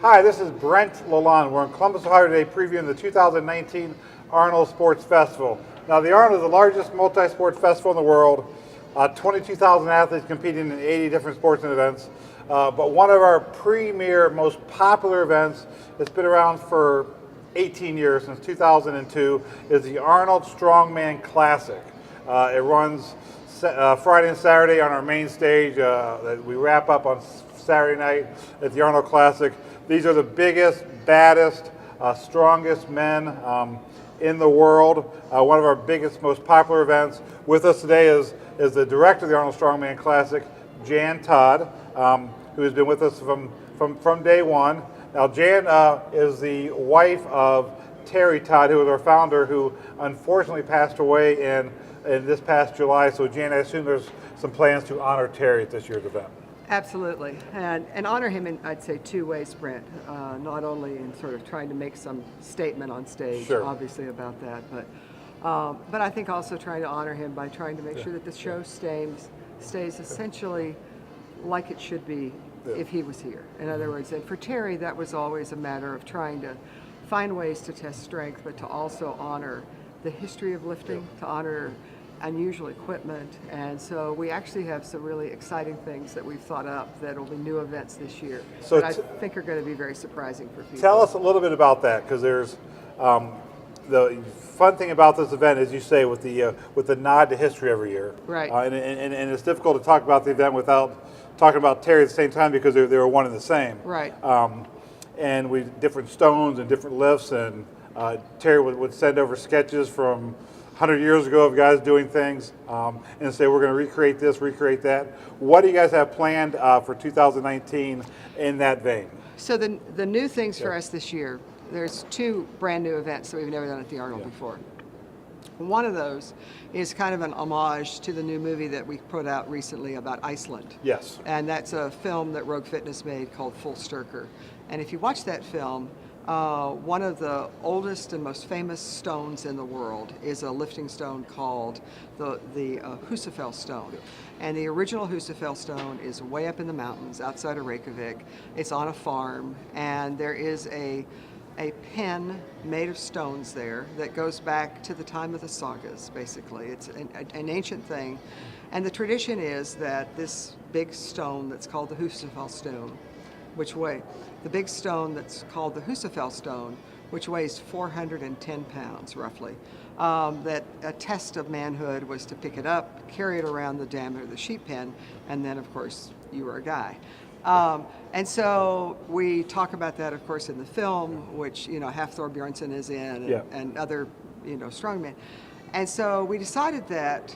Hi, this is Brent Lalonde. We're in Columbus, Ohio today previewing the 2019 Arnold Sports Festival. Now, the Arnold is the largest multi-sport festival in the world. 22,000 athletes competing in 80 different sports and events. But one of our premier, most popular events that's been around for 18 years, since 2002, is the Arnold Strongman Classic. It runs Friday and Saturday on our main stage. We wrap up on Saturday night at the Arnold Classic. These are the biggest, baddest, strongest men in the world. One of our biggest, most popular events. With us today is the director of the Arnold Strongman Classic, Todd, who has been with us from day one. Now, Jan is the wife of Terry Todd, who was our founder, who unfortunately passed away in this past July. So, Jan, I assume there's some plans to honor Terry at this year's event. Absolutely, and honor him in, I'd say, two ways, Brent. Not only in sort of trying to make some statement on stage, sure, obviously about that, but I think also trying to honor him by trying to make sure that the show stays essentially like it should be if he was here. In other words, and for Terry, that was always a matter of trying to find ways to test strength, but to also honor the history of lifting, to honor unusual equipment, and so we actually have some really exciting things that we've thought up that will be new events this year that I think are going to be very surprising for people. Tell us a little bit about that, because there's the fun thing about this event, as you say, with the nod to history every year, right? And it's difficult to talk about the event without talking about Terry at the same time, because they were one and the same, right? And we different stones and different lifts, and Terry would send over sketches from 100 years ago of guys doing things and say, we're going to recreate this, recreate that. What do you guys have planned for 2019 in that vein? So the new things for us this year, there's two brand new events that we've never done at the Arnold before. One of those is kind of an homage to the new movie that we put out recently about Iceland. Yes. And that's a film that Rogue Fitness made called Full Sturker. And if you watch that film, one of the oldest and most famous stones in the world is a lifting stone called the Husafell stone. And the original Husafell stone is way up in the mountains outside of Reykjavik. It's on a farm, and there is a pen made of stones there that goes back to the time of the sagas, basically. It's an ancient thing. And the tradition is that this big stone that's called the Husafell stone, the big stone that's called the Husafell stone, which weighs 410 pounds roughly, that a test of manhood was to pick it up, carry it around the diameter of the sheep pen, and then of course you were a guy. And so we talk about that, of course, in the film, which Hafthor Bjornsson is in, and other strongmen. And so we decided that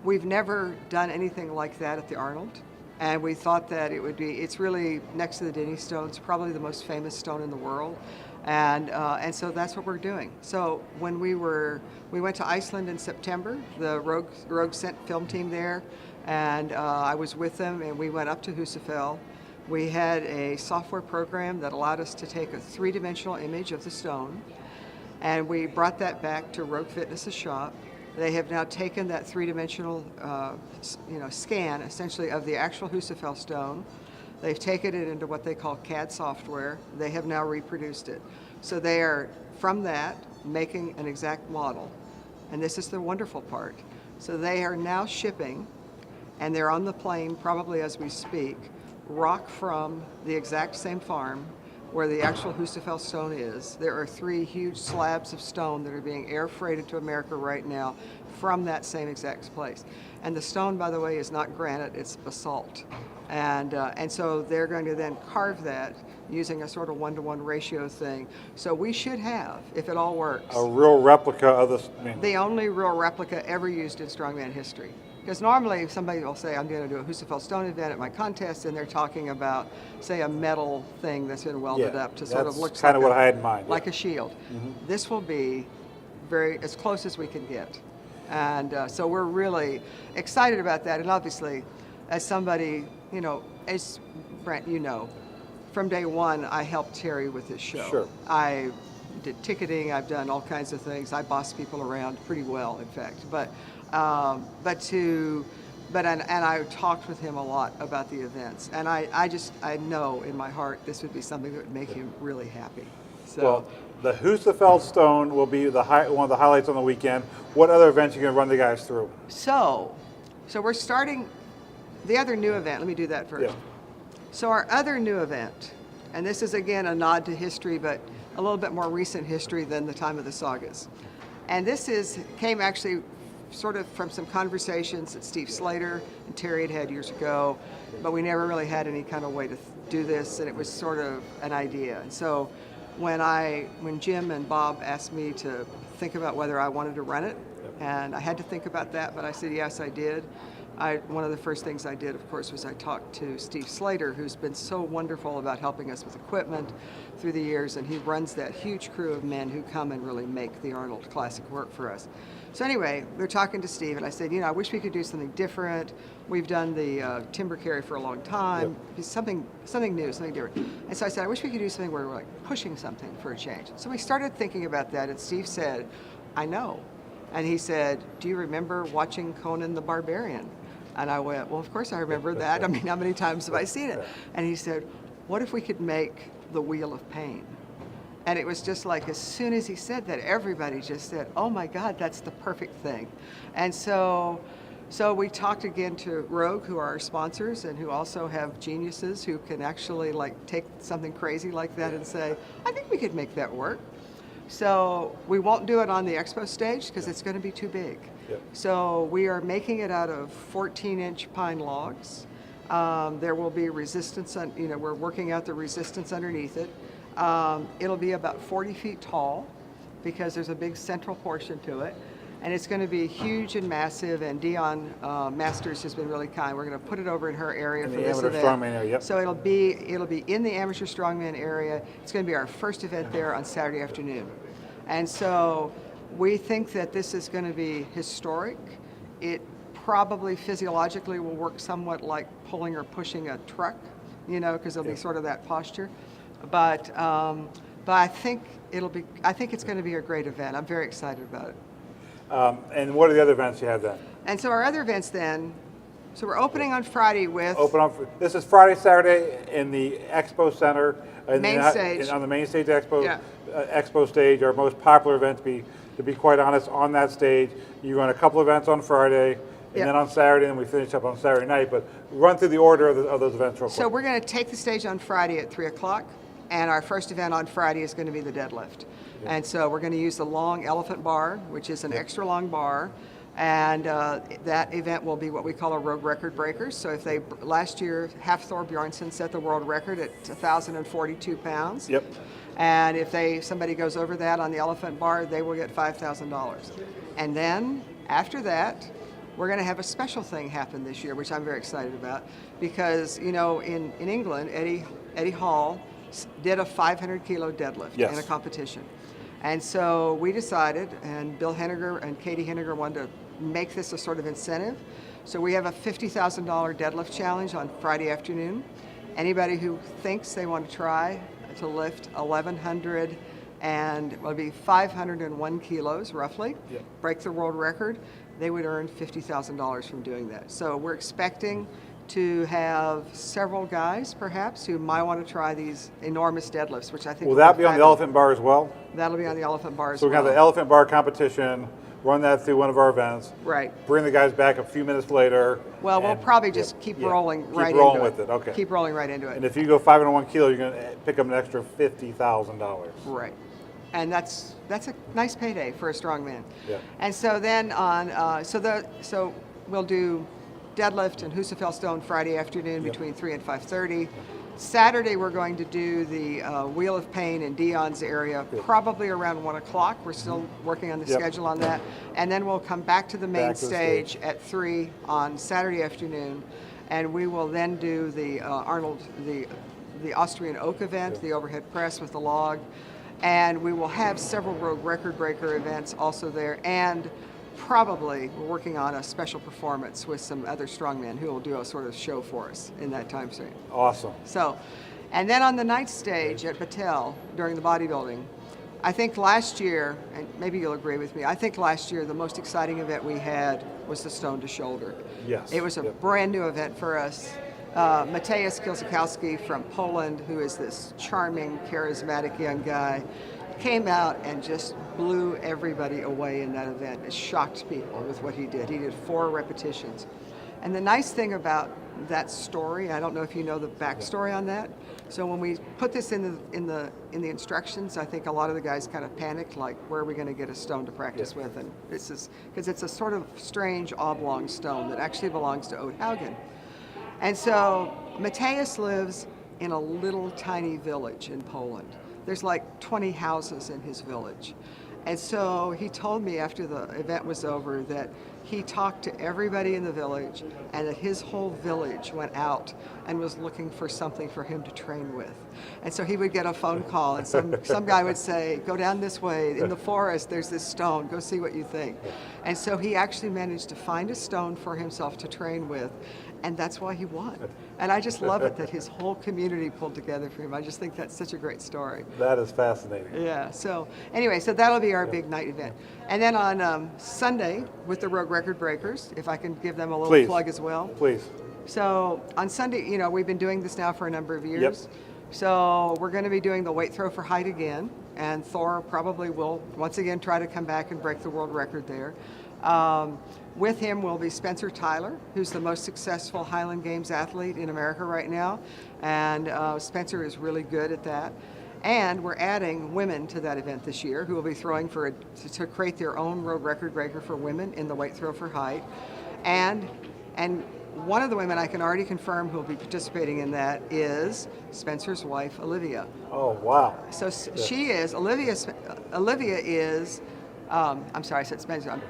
we've never done anything like that at the Arnold. And we thought that it's really next to the Denny stones, probably the most famous stone in the world. And so that's what we're doing. So when we went to Iceland in September, the Rogue sent film team there, and I was with them, and we went up to Husafell. We had a software program that allowed us to take a three-dimensional image of the stone, and we brought that back to Rogue Fitness's shop. They have now taken that three-dimensional scan, essentially, of the actual Husafell stone. They've taken it into what they call CAD software. They have now reproduced it. So they are, from that, making an exact model. And this is the wonderful part. So they are now shipping, and they're on the plane, probably as we speak, rock from the exact same farm where the actual Husafell stone is. There are 3 huge slabs of stone that are being air freighted to America right now from that same exact place. And the stone, by the way, is not granite, it's basalt. And so they're going to then carve that using a sort of 1-to-1 ratio thing. So we should have, if it all works, a real replica of this. The only real replica ever used in strongman history. Because normally somebody will say, I'm going to do a Husafell stone event at my contest, and they're talking about, say, a metal thing that's been welded up to sort of look kind of what I had in mind, like a shield. Mm-hmm. This will be as close as we can get. And so we're really excited about that. And obviously, as somebody, as Brent, from day one, I helped Terry with this show. Sure. I did ticketing, I've done all kinds of things. I boss people around pretty well, in fact. But to and I talked with him a lot about the events, and I know in my heart this would be something that would make him really happy. So. Well, the Husafeld Stone will be one of the highlights on the weekend. What other events are you going to run the guys through? So we're starting the other new event. Let me do that first. Yeah. So our other new event, and this is again a nod to history, but a little bit more recent history than the time of the sagas. And this came actually sort of from some conversations that Steve Slater and Terry had years ago, but we never really had any kind of way to do this, and it was sort of an idea. And so when Jim and Bob asked me to think about whether I wanted to run it, and I had to think about that, but I said yes, I did. One of the first things I did, of course, was I talked to Steve Slater, who's been so wonderful about helping us with equipment through the years, and he runs that huge crew of men who come and really make the Arnold Classic work for us. So anyway, we're talking to Steve, and I said, I wish we could do something different. We've done the timber carry for a long time. Yep. Something new, something different. And so I said, I wish we could do something where we're like pushing something for a change. So we started thinking about that, and Steve said, I know. And he said, do you remember watching Conan the Barbarian? And I went, well, of course I remember that. I mean, how many times have I seen it? And he said, what if we could make the Wheel of Pain? And it was just like, as soon as he said that, everybody just said, oh my God, that's the perfect thing. And so we talked again to Rogue, who are our sponsors and who also have geniuses who can actually like take something crazy like that and say, I think we could make that work. So we won't do it on the expo stage because it's going to be too big. Yep. So we are making it out of 14-inch pine logs. There will be resistance, we're working out the resistance underneath it. It'll be about 40 feet tall because there's a big central portion to it. And it's going to be huge and massive, and Dion Masters has been really kind. We're going to put it over in her area for this event. Amateur Strongman area, yep. So it'll be in the Amateur Strongman area. It's going to be our first event there on Saturday afternoon. And so we think that this is going to be historic. It probably physiologically will work somewhat like pulling or pushing a truck, because it'll be sort of that posture. But I think it's going to be a great event. I'm very excited about it. And what are the other events you have then? And so our other events then, so we're opening on Friday with... This is Friday, Saturday in the Expo Center. Main stage. On the main stage Expo, Yeah. Expo stage, our most popular event, to be quite honest, on that stage. You run a couple events on Friday, and then on Saturday, and we finish up on Saturday night. But run through the order of those events real quick. So we're going to take the stage on Friday at 3 o'clock, and our first event on Friday is going to be the deadlift. And so we're going to use the long elephant bar, which is an extra long bar, and that event will be what we call a road record breaker. So last year, Hafthor Bjornsson set the world record at 1,042 pounds. Yep. And if somebody goes over that on the elephant bar, they will get $5,000. And then after that, we're going to have a special thing happen this year, which I'm very excited about, because in England, Eddie Hall did a 500 kilo deadlift in a competition. And so we decided, and Bill Henniger and Katie Henniger wanted to make this a sort of incentive. So we have a $50,000 deadlift challenge on Friday afternoon. Anybody who thinks they want to try to lift 1,100 and it'll be 501 kilos roughly, break the world record, they would earn $50,000 from doing that. So we're expecting to have several guys, perhaps, who might want to try these enormous deadlifts, which I think will that be on the elephant bar as well? That'll be on the elephant bar as well. So we're going to have the elephant bar competition, run that through one of our events. Right. Bring the guys back a few minutes later. Well, we'll probably just keep rolling right into it. Keep rolling with it, okay. Keep rolling right into it. And if you go 501 kilo, you're going to pick up an extra $50,000. Right. And that's a nice payday for a strongman. Yeah. And so then so we'll do deadlift and Husafell Stone Friday afternoon between 3 and 5:30. Saturday we're going to do the Wheel of Pain in Dion's area, probably around 1 o'clock. We're still working on the schedule on that. And then we'll come back to the main stage at 3 on Saturday afternoon, and we will then do the Arnold, the Austrian Oak event, the overhead press with the log, and we will have several road record breaker events also there, and probably we're working on a special performance with some other strongmen who will do a sort of show for us in that time frame. Awesome. So, and then on the night stage at Battelle during the bodybuilding, I think last year, and maybe you'll agree with me, I think last year the most exciting event we had was the Stone to Shoulder. Yes. It was a brand new event for us. Mateusz Kilzakowski from Poland, who is this charming, charismatic young guy, came out and just blew everybody away in that event. It shocked people with what he did. He did 4 repetitions. And the nice thing about that story, I don't know if you know the backstory on that. So when we put this in the instructions, I think a lot of the guys kind of panicked, like, where are we going to get a stone to practice with? And this is because it's a sort of strange oblong stone that actually belongs to Oud-Haugen. And so Mateusz lives in a little tiny village in Poland. There's like 20 houses in his village. And so he told me after the event was over that he talked to everybody in the village and that his whole village went out and was looking for something for him to train with. And so he would get a phone call and some guy would say, go down this way, in the forest there's this stone, go see what you think. And so he actually managed to find a stone for himself to train with, and that's why he won. And I just love it that his whole community pulled together for him. I just think that's such a great story. That is fascinating. Yeah, so anyway, so that'll be our big night event. And then on Sunday with the Rogue Record Breakers, if I can give them a little plug as well. Please. So on Sunday, you know, we've been doing this now for a number of years. So we're going to be doing the weight throw for height again, and Thor probably will once again try to come back and break the world record there. With him will be Spencer Tyler, who's the most successful Highland Games athlete in America right now, and Spencer is really good at that. And we're adding women to that event this year, who will be throwing to create their own road record breaker for women in the weight throw for height. And one of the women I can already confirm who will be participating in that is Spencer's wife, Olivia. Oh, wow. So she is, Olivia is, I'm sorry, I said Spencer.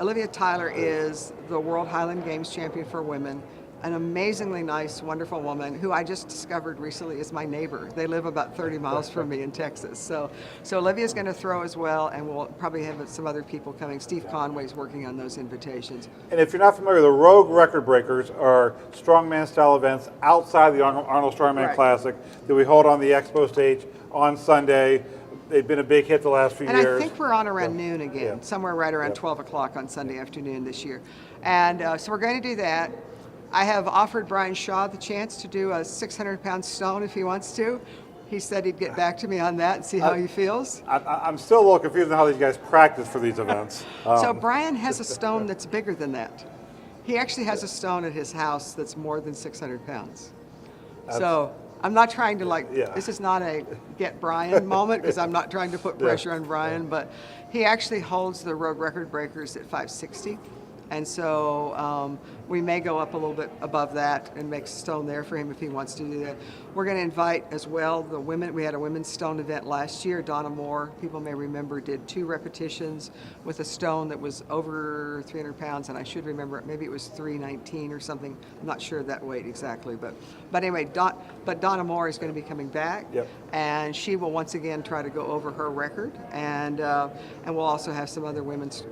Olivia Tyler is the World Highland Games champion for women, an amazingly nice, wonderful woman who I just discovered recently is my neighbor. They live about 30 miles from me in Texas. So Olivia's going to throw as well, and we'll probably have some other people coming. Steve Conway's working on those invitations. And if you're not familiar, the Rogue Record Breakers are strongman style events outside the Arnold Strongman Classic that we hold on the expo stage on Sunday. They've been a big hit the last few years. And I think we're on around noon again, somewhere right around 12 o'clock on Sunday afternoon this year. And so we're going to do that. I have offered Brian Shaw the chance to do a 600-pound stone if he wants to. He said he'd get back to me on that and see how he feels. I'm still a little confused on how these guys practice for these events. So Brian has a stone that's bigger than that. He actually has a stone at his house that's more than 600 pounds. So I'm not trying to this is not a get Brian moment, because I'm not trying to put pressure on Brian, but he actually holds the road record breakers at 560. And so we may go up a little bit above that and make a stone there for him if he wants to do that. We're going to invite as well the women. We had a women's stone event last year. Donna Moore, people may remember, did 2 repetitions with a stone that was over 300 pounds, and I should remember it. Maybe it was 319 or something. I'm not sure of that weight exactly, but anyway, Donna Moore is going to be coming back, and she will once again try to go over her record, and we'll also have some other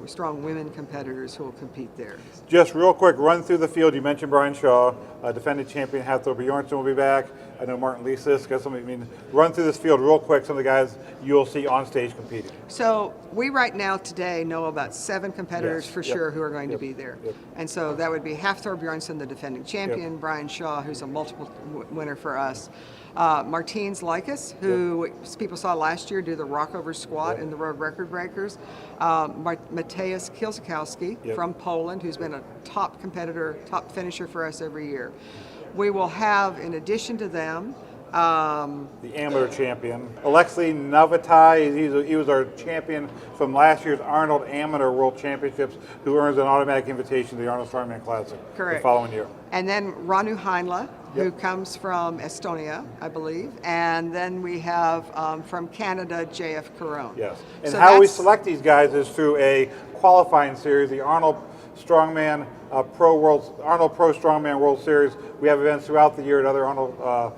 strong women competitors who will compete there. Just real quick, run through the field. You mentioned Brian Shaw, defending champion. Hathor Bjornsson will be back. I know Martin Lisis. Run through this field real quick. Some of the guys you'll see on stage competing. So we right now today know about 7 competitors for sure who are going to be there. And so that would be Hathor Bjornsson, the defending champion, Brian Shaw, who's a multiple winner for us, Martins Likas, who people saw last year do the rockover squat in the road record breakers, Mateusz Kilzakowski from Poland, who's been a top competitor, top finisher for us every year. We will have, in addition to them, the amateur champion, Alexei Novatai. He was our champion from last year's Arnold Amateur World Championships, who earns an automatic invitation to the Arnold Strongman Classic the following year. And then Ranu Heinla, who comes from Estonia, I believe. And then we have from Canada, JF Caron. Yes. And so how we select these guys is through a qualifying series, the Arnold Strongman Arnold Pro Strongman World Series. We have events throughout the year at other Arnold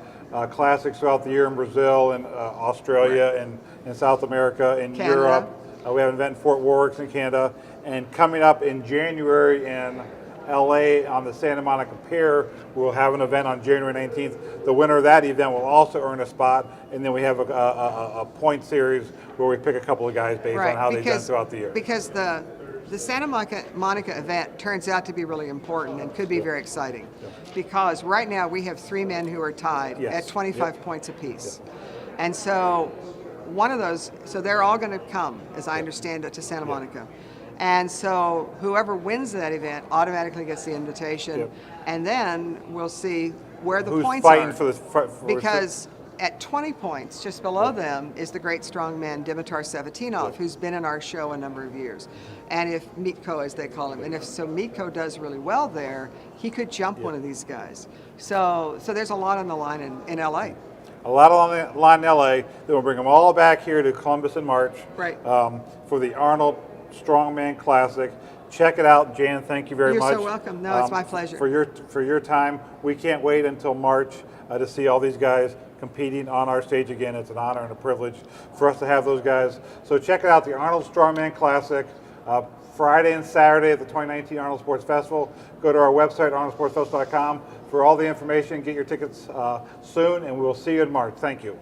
classics throughout the year in Brazil and Australia and in South America and Europe. We have an event in Fort Worth in Canada, and coming up in January in LA on the Santa Monica Pier. We'll have an event on January 19th. The winner of that event will also earn a spot, and then we have a point series where we pick a couple of guys based on how they've done throughout the year. Because the Santa Monica event turns out to be really important and could be very exciting, because right now we have 3 men who are tied at 25 points apiece. And so one of those, so they're all going to come, as I understand it, to Santa Monica. And so whoever wins that event automatically gets the invitation, and then we'll see where the points are. Because at 20 points, just below them, is the great strongman Dimitar Savatinov, who's been in our show a number of years. And if Mitko, as they call him, and if Mitko does really well there, he could jump one of these guys. So there's a lot on the line in LA. A lot on the line in LA. Then we'll bring them all back here to Columbus in March for the Arnold Strongman Classic. Check it out, Jan. Thank you very much. You're so welcome. No, it's my pleasure. For your time. We can't wait until March to see all these guys competing on our stage again. It's an honor and a privilege for us to have those guys. So check it out, the Arnold Strongman Classic, Friday and Saturday at the 2019 Arnold Sports Festival. Go to our website, arnoldsportsfestival.com, for all the information. Get your tickets soon, and we'll see you in March. Thank you.